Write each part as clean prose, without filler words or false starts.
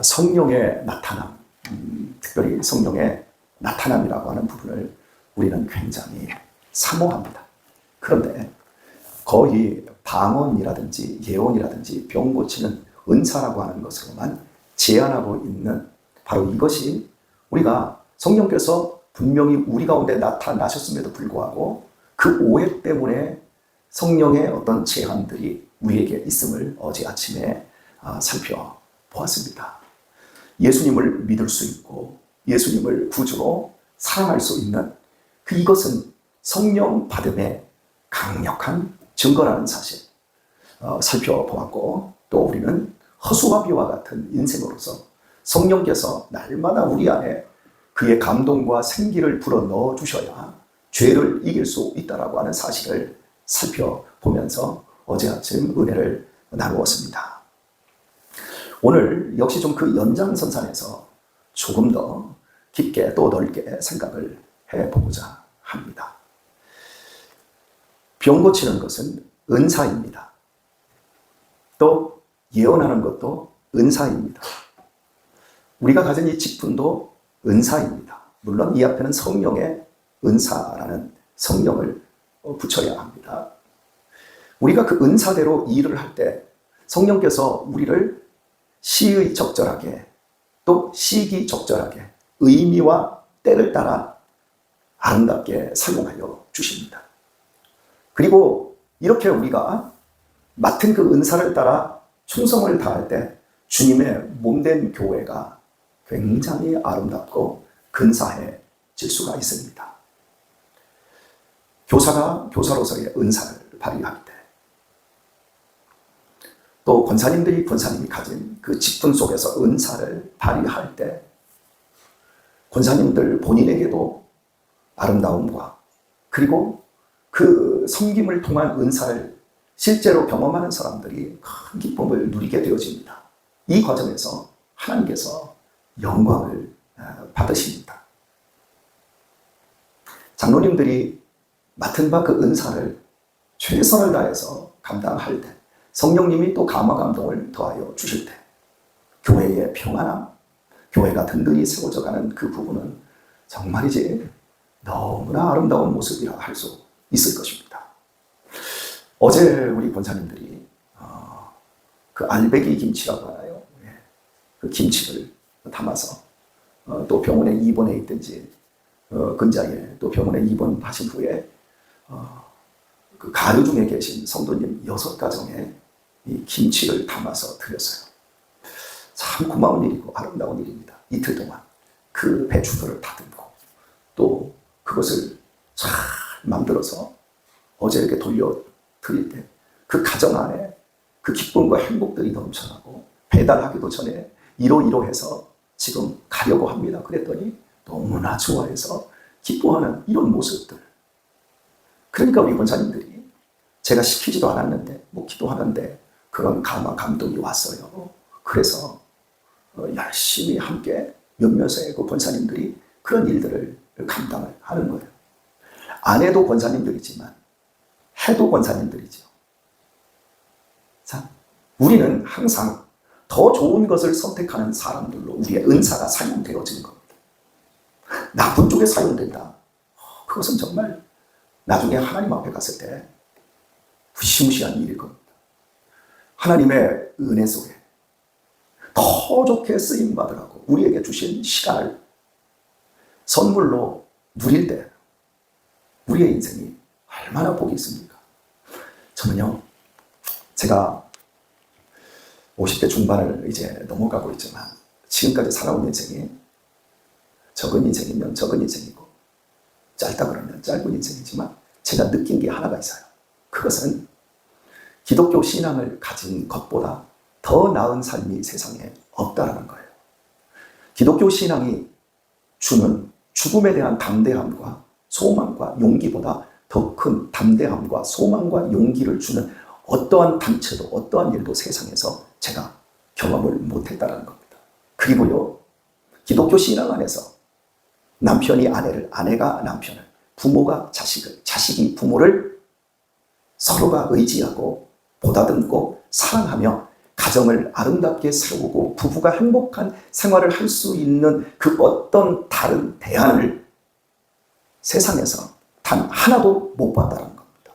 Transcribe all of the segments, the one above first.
성령의 나타남, 특별히 성령의 나타남이라고 하는 부분을 우리는 굉장히 사모합니다. 그런데 거의 방언이라든지 예언이라든지 병 고치는 은사라고 하는 것으로만 제한하고 있는 바로 이것이 우리가 성령께서 분명히 우리 가운데 나타나셨음에도 불구하고 그 오해 때문에 성령의 어떤 제한들이 우리에게 있음을 어제 아침에 살펴보았습니다. 예수님을 믿을 수 있고 예수님을 구주로 사랑할 수 있는 이것은 성령 받음의 강력한 증거라는 사실 살펴보았고, 또 우리는 허수와 비와 같은 인생으로서 성령께서 날마다 우리 안에 그의 감동과 생기를 불어넣어 주셔야 죄를 이길 수 있다라고 하는 사실을 살펴보면서 어제 아침 은혜를 나누었습니다. 오늘 역시 좀 그 연장선상에서 조금 더 깊게 또 넓게 생각을 해보고자 합니다. 병 고치는 것은 은사입니다. 또 예언하는 것도 은사입니다. 우리가 가진 이 직분도 은사입니다. 물론 이 앞에는 성령의 은사라는 성령을 붙여야 합니다. 우리가 그 은사대로 일을 할 때 성령께서 우리를 시의적절하게 또 시기적절하게 의미와 때를 따라 아름답게 사용하여 주십니다. 그리고 이렇게 우리가 맡은 그 은사를 따라 충성을 다할 때 주님의 몸된 교회가 굉장히 아름답고 근사해질 수가 있습니다. 교사가 교사로서의 은사를 발휘할 때, 또 권사님들이 권사님이 가진 그 직분 속에서 은사를 발휘할 때 권사님들 본인에게도 아름다움과 그리고 그 섬김을 통한 은사를 실제로 경험하는 사람들이 큰 기쁨을 누리게 되어집니다. 이 과정에서 하나님께서 영광을 받으십니다. 장로님들이 맡은 바 그 은사를 최선을 다해서 감당할 때 성령님이 또 감화 감동을 더하여 주실 때 교회의 평안함, 교회가 든든히 세워져 가는 그 부분은 정말이지 너무나 아름다운 모습이라 할 수 있을 것입니다. 어제 우리 권사님들이 그 알배기 김치라고 하나요? 그 김치를 담아서 또 병원에 입원해 있든지 근자에 또 병원에 입원하신 후에 그 가려 중에 계신 성도님 6가정에 이 김치를 담아서 드렸어요. 참 고마운 일이고 아름다운 일입니다. 이틀 동안 그 배추들을 다듬고 또 그것을 잘 만들어서 어제 이렇게 돌려드릴 때 그 가정 안에 그 기쁨과 행복들이 넘쳐나고 배달하기도 전에 이러이러해서 지금 가려고 합니다. 그랬더니 너무나 좋아해서 기뻐하는 이런 모습들. 그러니까 우리 권사님들이 제가 시키지도 않았는데 기도하는데 그런 감화 감동이 왔어요. 그래서 열심히 함께 몇몇의 그 권사님들이 그런 일들을 감당을 하는 거예요. 안 해도 권사님들이지만 해도 권사님들이죠. 자, 우리는 항상 더 좋은 것을 선택하는 사람들로 우리의 은사가 사용되어지는 겁니다. 나쁜 쪽에 사용된다. 그것은 정말 나중에 하나님 앞에 갔을 때 무시무시한 일일 겁니다. 하나님의 은혜 속에 더 좋게 쓰임받으라고 우리에게 주신 시간을 선물로 누릴 때 우리의 인생이 얼마나 복이 있습니까? 저는요, 제가 50대 중반을 이제 넘어가고 있지만 지금까지 살아온 인생이 적은 인생이면 적은 인생이고 짧다 그러면 짧은 인생이지만 제가 느낀 게 하나가 있어요. 그것은 기독교 신앙을 가진 것보다 더 나은 삶이 세상에 없다라는 거예요. 기독교 신앙이 주는 죽음에 대한 담대함과 소망과 용기보다 더 큰 담대함과 소망과 용기를 주는 어떠한 단체도 어떠한 일도 세상에서 제가 경험을 못했다는 겁니다. 그리고요, 기독교 신앙 안에서 남편이 아내를, 아내가 남편을, 부모가 자식을, 자식이 부모를 서로가 의지하고 보다듬고 사랑하며 가정을 아름답게 세우고 부부가 행복한 생활을 할 수 있는 그 어떤 다른 대안을 세상에서 단 하나도 못 봤다는 겁니다.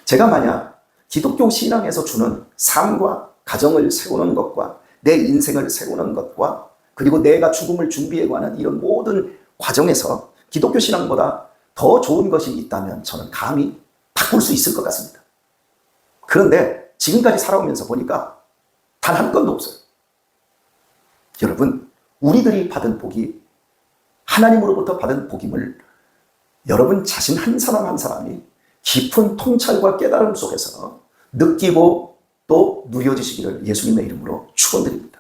제가 만약 기독교 신앙에서 주는 삶과 가정을 세우는 것과 내 인생을 세우는 것과 그리고 내가 죽음을 준비해 가는 이런 모든 과정에서 기독교 신앙보다 더 좋은 것이 있다면 저는 감히 바꿀 수 있을 것 같습니다. 그런데 지금까지 살아오면서 보니까 단 한 건도 없어요. 여러분, 우리들이 받은 복이 하나님으로부터 받은 복임을 여러분 자신 한 사람 한 사람이 깊은 통찰과 깨달음 속에서 느끼고 또 누려지시기를 예수님의 이름으로 축원드립니다.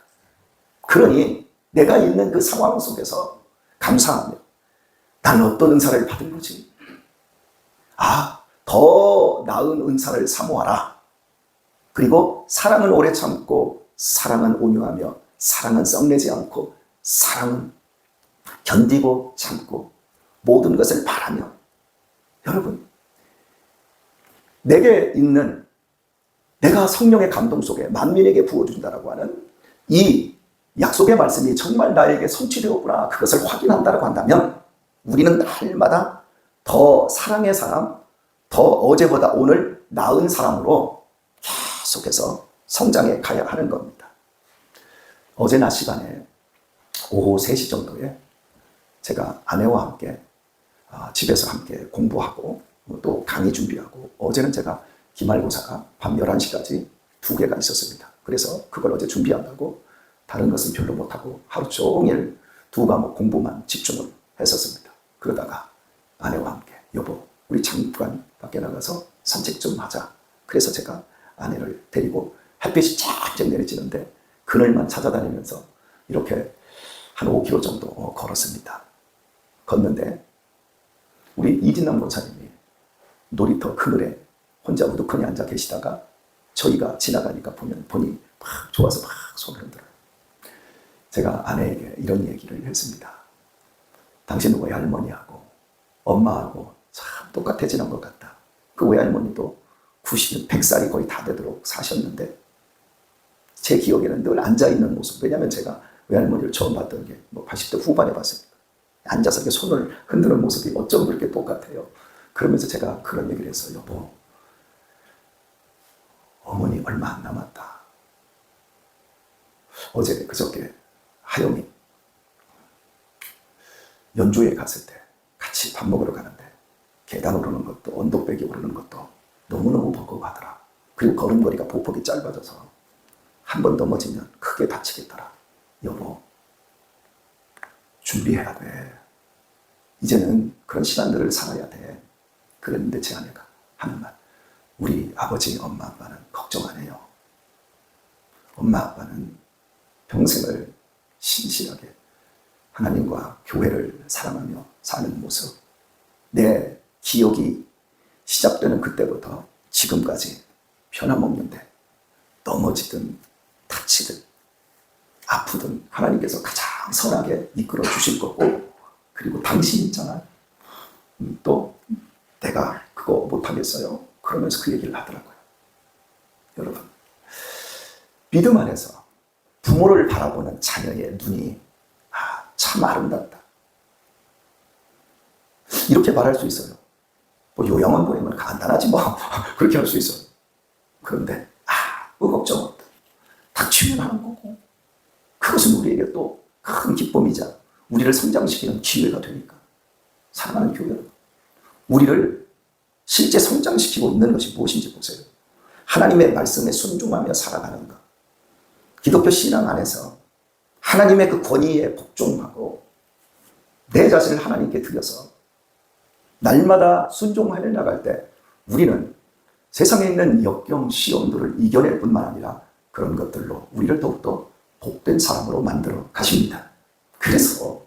그러니 내가 있는 그 상황 속에서 감사하며 나는 어떤 은사를 받은 거지? 더 나은 은사를 사모하라. 그리고 사랑은 오래 참고 사랑은 온유하며 사랑은 썩내지 않고 사랑은 견디고 참고 모든 것을 바라며. 여러분, 내게 있는 내가 성령의 감동 속에 만민에게 부어준다라고 하는 이 약속의 말씀이 정말 나에게 성취되었구나, 그것을 확인한다라고 한다면 우리는 날마다 더 사랑의 사람, 더 어제보다 오늘 나은 사람으로 계속해서 성장해 가야 하는 겁니다. 어제 낮 시간에 오후 3시 정도에 제가 아내와 함께 집에서 함께 공부하고 또 강의 준비하고, 어제는 제가 기말고사가 밤 11시까지 2개가 있었습니다. 그래서 그걸 어제 준비한다고 다른 것은 별로 못하고 하루 종일 2과목 공부만 집중을 했었습니다. 그러다가 아내와 함께 여보, 우리 잠깐 밖에 나가서 산책 좀 하자. 그래서 제가 아내를 데리고 햇빛이 쫙쫙 내리지는데 그늘만 찾아다니면서 이렇게 한 5km 정도 걸었습니다. 걷는데 우리 이진남 목사님이 놀이터 그늘에 혼자 우두커니 앉아 계시다가 저희가 지나가니까 보니 막 좋아서 막 손을 흔들어요. 제가 아내에게 이런 얘기를 했습니다. 당신 외할머니하고 엄마하고 참 똑같아지는 것 같다. 그 외할머니도 90, 100살이 거의 다 되도록 사셨는데 제 기억에는 늘 앉아있는 모습, 왜냐하면 제가 외할머니를 처음 봤던 게 80대 후반에 봤습니다. 앉아서 이렇게 손을 흔드는 모습이 어쩜 그렇게 똑같아요. 그러면서 제가 그런 얘기를 했어요. 여보, 어머니 얼마 안 남았다. 어제 그저께 하영이 연주에 갔을 때 같이 밥 먹으러 가는데 계단 오르는 것도 언덕배기 오르는 것도 너무너무 버거워하더라. 그리고 걸음걸이가 보폭이 짧아져서 한 번 넘어지면 크게 다치겠더라. 여보, 준비해야 돼. 이제는 그런 시간들을 살아야 돼. 그랬는데 제 아내가 하는 말, 우리 아버지, 엄마, 아빠는 걱정 안 해요. 엄마, 아빠는 평생을 신실하게 하나님과 교회를 사랑하며 사는 모습, 내 기억이 시작되는 그때부터 지금까지 변함없는데 넘어지든 다치든 아프든 하나님께서 가장 선하게 이끌어 주실 거고, 그리고 당신 있잖아요. 또 내가 그거 못하겠어요. 그러면서 그 얘기를 하더라고요. 여러분, 믿음 안에서 부모를 바라보는 자녀의 눈이 참 아름답다. 이렇게 말할 수 있어요. 요양원 보내면 간단하지 뭐. 그렇게 할 수 있어요. 그런데 그 걱정 없다. 닥치면 하는 거고. 그것은 우리에게 또 큰 기쁨이자 우리를 성장시키는 기회가 되니까. 사랑하는 교회, 우리를 실제 성장시키고 있는 것이 무엇인지 보세요. 하나님의 말씀에 순종하며 살아가는 것. 기독교 신앙 안에서 하나님의 그 권위에 복종하고 내 자신을 하나님께 드려서 날마다 순종하여 나갈 때 우리는 세상에 있는 역경 시험들을 이겨낼 뿐만 아니라 그런 것들로 우리를 더욱더 복된 사람으로 만들어 가십니다. 그래서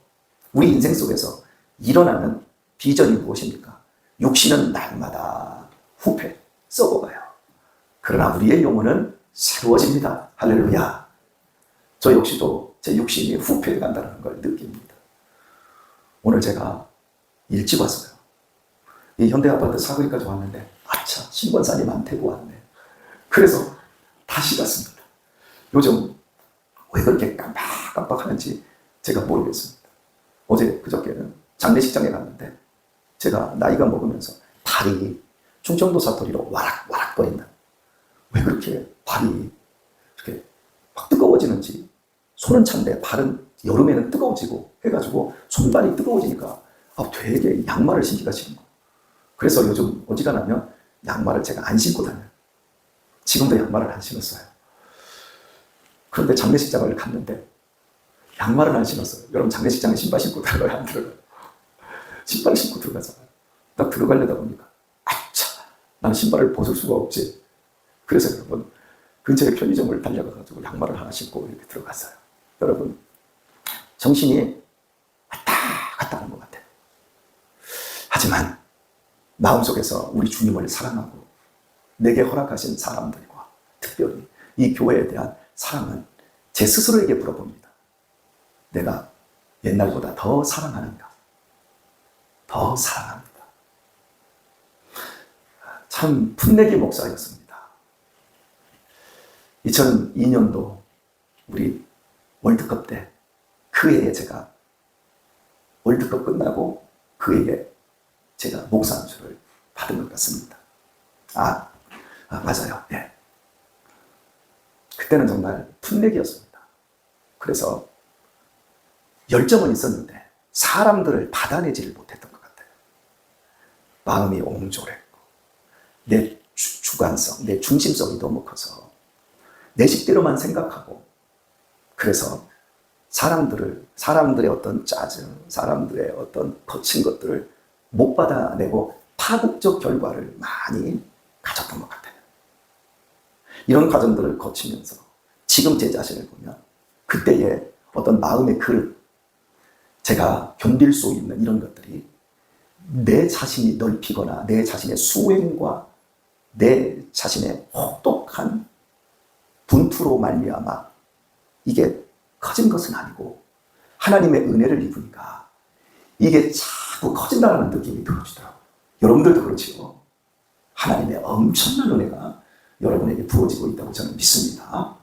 우리 인생 속에서 일어나는 비전이 무엇입니까? 육신은 날마다 후패 썩어가요. 그러나 우리의 영혼은 새로워집니다. 할렐루야. 저 역시도 제 육신이 후패해 간다는 걸 느낍니다. 오늘 제가 일찍 왔어요. 이 현대아파트 사거리까지 왔는데 아차, 신권사님 안 태고 왔네. 그래서 다시 갔습니다. 요즘 왜 그렇게 깜빡깜빡하는지 제가 모르겠습니다. 어제 그저께는 장례식장에 갔는데 제가 나이가 먹으면서 발이 충청도 사투리로 와락와락거린다. 왜 그렇게 발이 이렇게 막 뜨거워지는지, 손은 찬데 발은 여름에는 뜨거워지고 해가지고 손발이 뜨거워지니까 되게 양말을 신기가 싫은 거예요. 그래서 요즘 어지간하면 양말을 제가 안 신고 다녀요. 지금도 양말을 안 신었어요. 그런데 장례식장을 갔는데 양말을 안 신었어요. 여러분 장례식장에 신발 신고 들어가요? 안 들어가요? 신발 신고 들어가잖아요. 딱 들어가려다 보니까 아차, 난 신발을 벗을 수가 없지. 그래서 여러분 근처에 편의점을 달려가가지고 양말을 하나 신고 이렇게 들어갔어요. 여러분 정신이 왔다 갔다 하는 것 같아요. 하지만 마음속에서 우리 주님을 사랑하고 내게 허락하신 사람들과 특별히 이 교회에 대한 사랑은 제 스스로에게 물어봅니다. 내가 옛날보다 더 사랑하는가? 더 사랑합니다. 참 풋내기 목사였습니다. 2002년도 우리 월드컵 때 그 해에 제가 월드컵 끝나고 그 해에 제가 목사 안수를 받은 것 같습니다. 맞아요. 예. 그때는 정말 풋내기였습니다. 그래서 열정은 있었는데 사람들을 받아내지를 못했던 것 같아요. 마음이 옹졸했고 내 주관성, 내 중심성이 너무 커서 내 식대로만 생각하고, 그래서 사람들의 어떤 짜증, 사람들의 어떤 거친 것들을 못 받아내고 파국적 결과를 많이 가졌던 것 같아요. 이런 과정들을 거치면서 지금 제 자신을 보면 그때의 어떤 마음의 그릇, 제가 견딜 수 있는 이런 것들이 내 자신이 넓히거나 내 자신의 수행과 내 자신의 혹독한 분투로 말미암아 이게 커진 것은 아니고 하나님의 은혜를 입으니까 이게 자꾸 커진다는 느낌이 들어지더라고요. 여러분들도 그렇지요. 하나님의 엄청난 은혜가 여러분에게 부어지고 있다고 저는 믿습니다.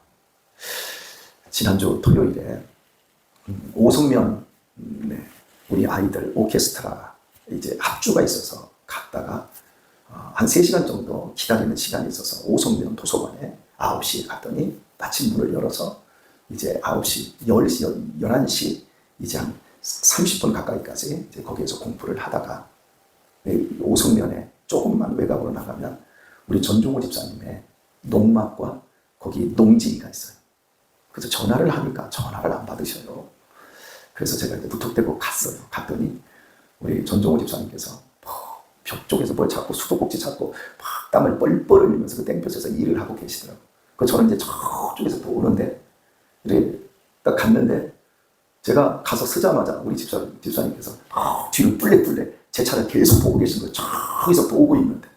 지난주 토요일에 오성면 우리 아이들 오케스트라 이제 합주가 있어서 갔다가 한 3시간 정도 기다리는 시간이 있어서 오성면 도서관에 9시에 갔더니 마침 문을 열어서 이제 9시, 10시, 11시 이제 한 30분 가까이까지 이제 거기에서 공부를 하다가 오성면에 조금만 외곽으로 나가면 우리 전종호 집사님의 농막과 거기 농지가 있어요. 그래서 전화를 하니까 전화를 안 받으셔요. 그래서 제가 이제 무턱대고 갔어요. 갔더니 우리 전종호 집사님께서 벽 쪽에서 뭘 잡고 수도꼭지 잡고 막 땀을 뻘뻘 흘리면서 그 땡볕에서 일을 하고 계시더라고요. 그 저는 이제 저쪽에서 또 오는데 이렇게 딱 갔는데 제가 가서 쓰자마자 우리 집사님께서 뒤로 뚫레뚫레 제 차를 계속 보고 계신 거예요. 저기서 보고 있는데.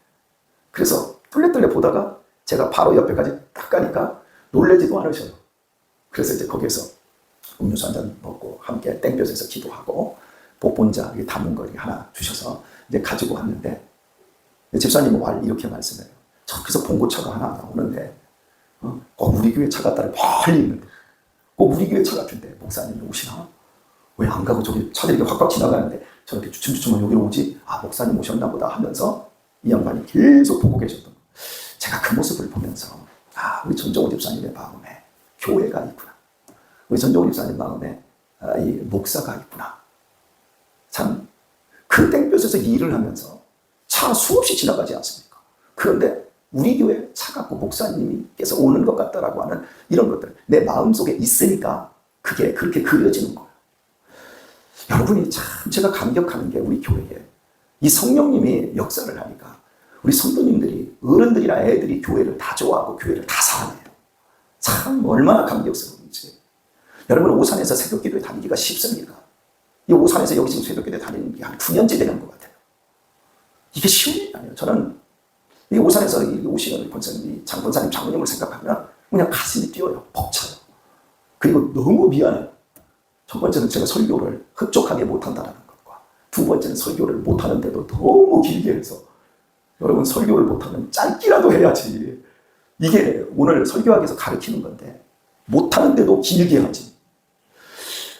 그래서 뚫레뚫레 보다가 제가 바로 옆에까지 딱 가니까 놀라지도 않으셔요. 그래서 이제 거기에서 음료수 한 잔 먹고 함께 땡볕에서 기도하고 복본자 담은 거 하나 주셔서 이제 가지고 왔는데 집사님은 이렇게 말씀해요. 저기서 봉고차가 하나 나오는데 우리 교회 차 같다를 멀리 있는데 꼭 우리 교회 차 같은데 목사님이 오시나? 왜 안 가고 저기 차들이 확확 지나가는데 저렇게 주춤주춤한 여기로 오지? 목사님 오셨나 보다 하면서 이 양반이 계속 보고 계셨던 거예요. 제가 그 모습을 보면서 우리 전종호 집사님의 마음에 교회가 있구나. 우리 전종호 집사님 마음에 이 목사가 있구나. 참 그 땡볕에서 일을 하면서 차 수없이 지나가지 않습니까? 그런데 우리 교회 차 갖고 목사님께서 오는 것 같다라고 하는 이런 것들 내 마음속에 있으니까 그게 그렇게 그려지는 거예요. 여러분이 참 제가 감격하는 게 우리 교회에 이 성령님이 역사를 하니까 우리 성도님들이 어른들이나 애들이 교회를 다 좋아하고 교회를 다 사랑해요. 참 얼마나 감격스러운지. 여러분 오산에서 새벽기도에 다니기가 쉽습니까? 이 오산에서 여기 지금 새벽기도에 다니는 게 한 9년째 되는 것 같아요. 이게 쉬운 일이 아니에요. 저는 이 오산에서 오시는 권사님, 장권사님, 장모님을 생각하면 그냥 가슴이 뛰어요. 벅차요. 그리고 너무 미안해요. 첫 번째는 제가 설교를 흡족하게 못한다는 것과 두 번째는 설교를 못하는데도 너무 길게 해서 여러분 설교를 못하면 짧기라도 해야지 이게 오늘 설교하기 위해서 가르치는 건데 못하는데도 길게 하지.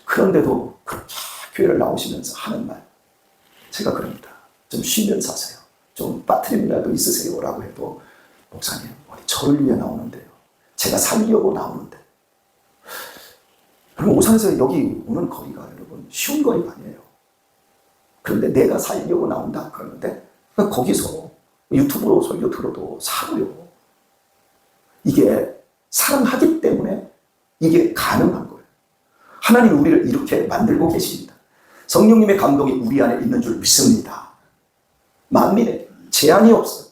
그런데도 그렇게 교회를 나오시면서 하는 말, 제가 그럽니다. 좀 쉬면서 하세요. 좀 빠트림이라도 있으세요 라고 해도 목사님 어디 저를 위해 나오는데요. 제가 살려고 나오는데. 그럼 오산에서 여기 오는 거리가 여러분 쉬운 거리가 아니에요. 그런데 내가 살려고 나온다 그러는데 거기서 유튜브로 설교 들어도 사고요. 이게 사랑하기 때문에 이게 가능한 거예요. 하나님이 우리를 이렇게 만들고 계십니다. 성령님의 감동이 우리 안에 있는 줄 믿습니다. 만민에 제한이 없어요.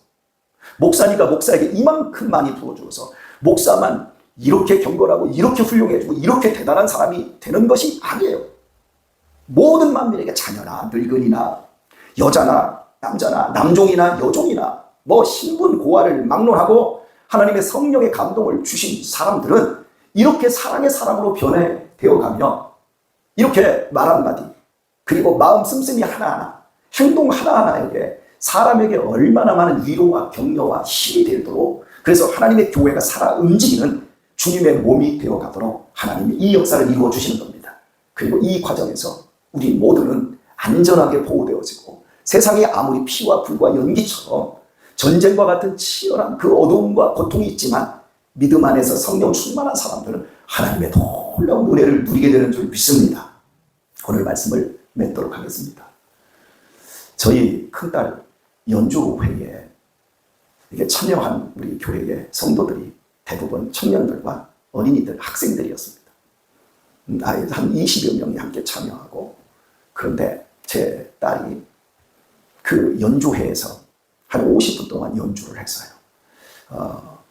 목사니까 목사에게 이만큼 많이 부어주어서 목사만 이렇게 경건하고 이렇게 훌륭해지고 이렇게 대단한 사람이 되는 것이 아니에요. 모든 만민에게 자녀나 늙은이나 여자나 남자나 남종이나 여종이나 뭐 신분 고하를 막론하고 하나님의 성령의 감동을 주신 사람들은 이렇게 사랑의 사람으로 변해되어가며 이렇게 말 한마디 그리고 마음 씀씀이 하나하나 행동 하나하나에게 사람에게 얼마나 많은 위로와 격려와 힘이 되도록 그래서 하나님의 교회가 살아 움직이는 주님의 몸이 되어가도록 하나님이 이 역사를 이루어 주시는 겁니다. 그리고 이 과정에서 우리 모두는 안전하게 보호되어지고 세상에 아무리 피와 불과 연기처럼 전쟁과 같은 치열한 그 어두움과 고통이 있지만 믿음 안에서 성령 충만한 사람들은 하나님의 놀라운 은혜를 누리게 되는 줄 믿습니다. 오늘 말씀을 맺도록 하겠습니다. 저희 큰딸 연주회에 이게 참여한 우리 교회의 성도들이 대부분 청년들과 어린이들, 학생들이었습니다. 한 20여 명이 함께 참여하고 그런데 제 딸이 그 연주회에서 한 50분 동안 연주를 했어요.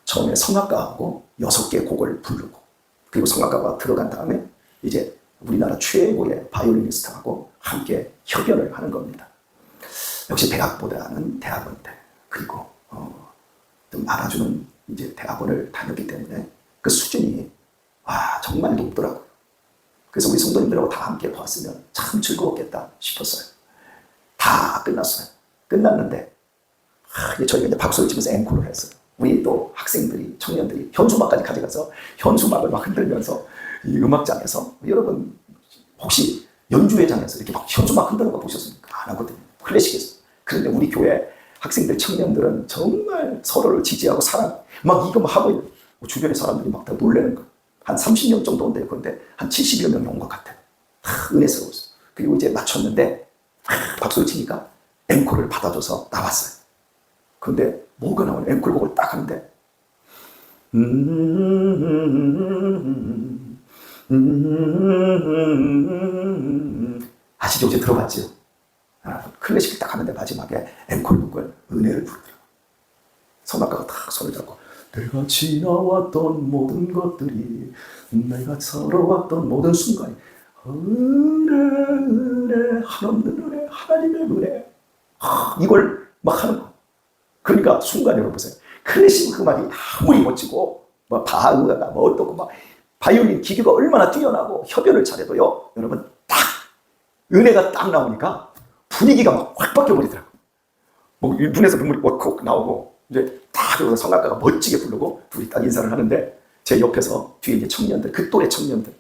처음에 성악가하고 6개 곡을 부르고 그리고 성악가가 들어간 다음에 이제 우리나라 최고의 바이올리니스트하고 함께 협연을 하는 겁니다. 역시 대학보다는 대학원대 그리고 좀 알아주는 이제 대학원을 다녔기 때문에 그 수준이 와 정말 높더라고요. 그래서 우리 성도님들하고 다 함께 보았으면 참 즐거웠겠다 싶었어요. 다 끝났어요. 끝났는데 저희가 이제 박수를 치면서 앵콜을 했어요. 우리 또 학생들이 청년들이 현수막까지 가져가서 현수막을 막 흔들면서 이 음악장에서 여러분 혹시 연주회장에서 이렇게 막 현수막 흔드는 거 보셨습니까? 안 하거든요. 클래식에서. 그런데 우리 교회 학생들, 청년들은 정말 서로를 지지하고 사랑, 막 이거 막 하고 있는 주변의 사람들이 막 다 놀라는 거예요. 한 30명 정도 온대요. 그런데 한 70여 명이 온 것 같아요. 다 은혜스러웠어요. 그리고 이제 맞췄는데 박수를 치니까 앵콜을 받아줘서 나왔어요. 그런데 뭐가 나오냐? 앵콜곡을 딱 하는데 아시죠? 이제 들어봤죠? 클래식을 딱 하는데 마지막에 앵콜곡을 은혜를 부르더라고요. 성악가가 딱 손을 잡고 내가 지나왔던 모든 것들이 내가 살아왔던 모든 순간이 은혜 한없는 은혜 하나님의 은혜 이걸 막 하는 거. 그러니까 순간 여러분 보세요. 클래식 음악이 아무리 멋지고 뭐 바흐가 뭐 어떻고 막 바이올린 기교가 얼마나 뛰어나고 협연을 잘해도요. 여러분 딱 은혜가 딱 나오니까 분위기가 막 확 바뀌어버리더라고요. 뭐 눈에서 눈물이 웍 나오고 이제 딱 성악가가 멋지게 부르고 둘이 딱 인사를 하는데 제 옆에서 뒤에 이제 청년들, 그 또래 청년들,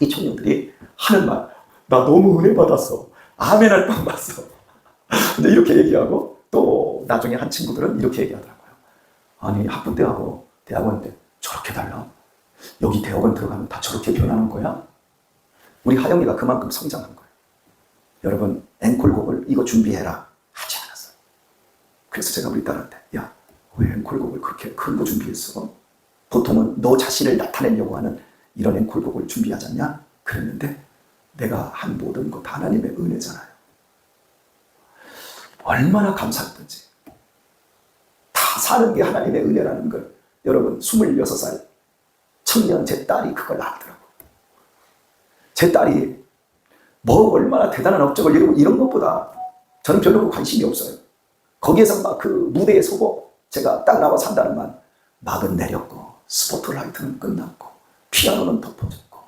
이 청년들이 하는 말, 나 너무 은혜 받았어. 아멘 할 뻔 봤어. 근데 이렇게 얘기하고 또 나중에 한 친구들은 이렇게 얘기하더라고요. 아니 학부 때하고 대학원 때 저렇게 달라? 여기 대학원 들어가면 다 저렇게 변하는 거야? 우리 하영이가 그만큼 성장한 거예요. 여러분 앵콜곡을 이거 준비해라 하지 않았어요. 그래서 제가 우리 딸한테 야 왜 앵콜곡을 그렇게 큰 거 준비했어? 보통은 너 자신을 나타내려고 하는 이런 앵콜곡을 준비하지 않냐? 그랬는데 내가 한 모든 것 하나님의 은혜잖아요. 얼마나 감사했던지. 다 사는 게 하나님의 은혜라는 걸 여러분 26살 청년 제 딸이 그걸 알더라고요. 제 딸이 뭐 얼마나 대단한 업적을 이루고 이런 것보다 저는 별로 관심이 없어요. 거기에서 막 그 무대에 서고 제가 딱 나와 산다는 말 막은 내렸고 스포트라이트는 끝났고 피아노는 덮어졌고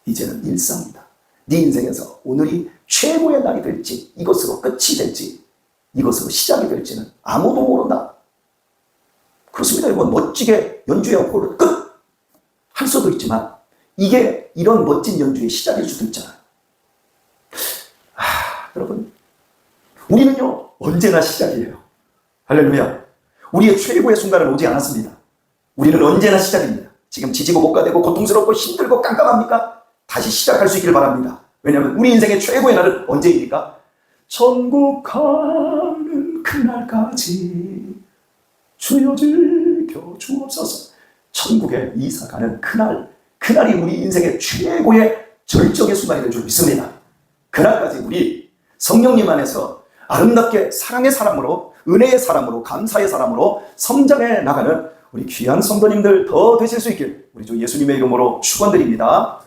이제는 일상이다. 네 인생에서 오늘이 최고의 날이 될지 이것으로 끝이 될지 이것으로 시작이 될지는 아무도 모른다. 그렇습니다. 여러분, 멋지게 연주의 호를 끝! 할 수도 있지만 이게 이런 멋진 연주의 시작일 수도 있잖아요. 여러분, 우리는요 언제나 시작이에요. 할렐루야. 우리의 최고의 순간은 오지 않았습니다. 우리는 언제나 시작입니다. 지금 지지고 볶아대고 고통스럽고 힘들고 깜깜합니까? 다시 시작할 수 있기를 바랍니다. 왜냐하면 우리 인생의 최고의 날은 언제입니까? 천국 가는 그날까지 주여 즐겨 주옵소서. 천국에 이사 가는 그날이 우리 인생의 최고의 절정의 순간이 될 줄 믿습니다. 그날까지 우리 성령님 안에서 아름답게 사랑의 사람으로, 은혜의 사람으로, 감사의 사람으로 성장해 나가는 우리 귀한 성도님들 더 되실 수 있길 우리 주 예수님의 이름으로 축원드립니다.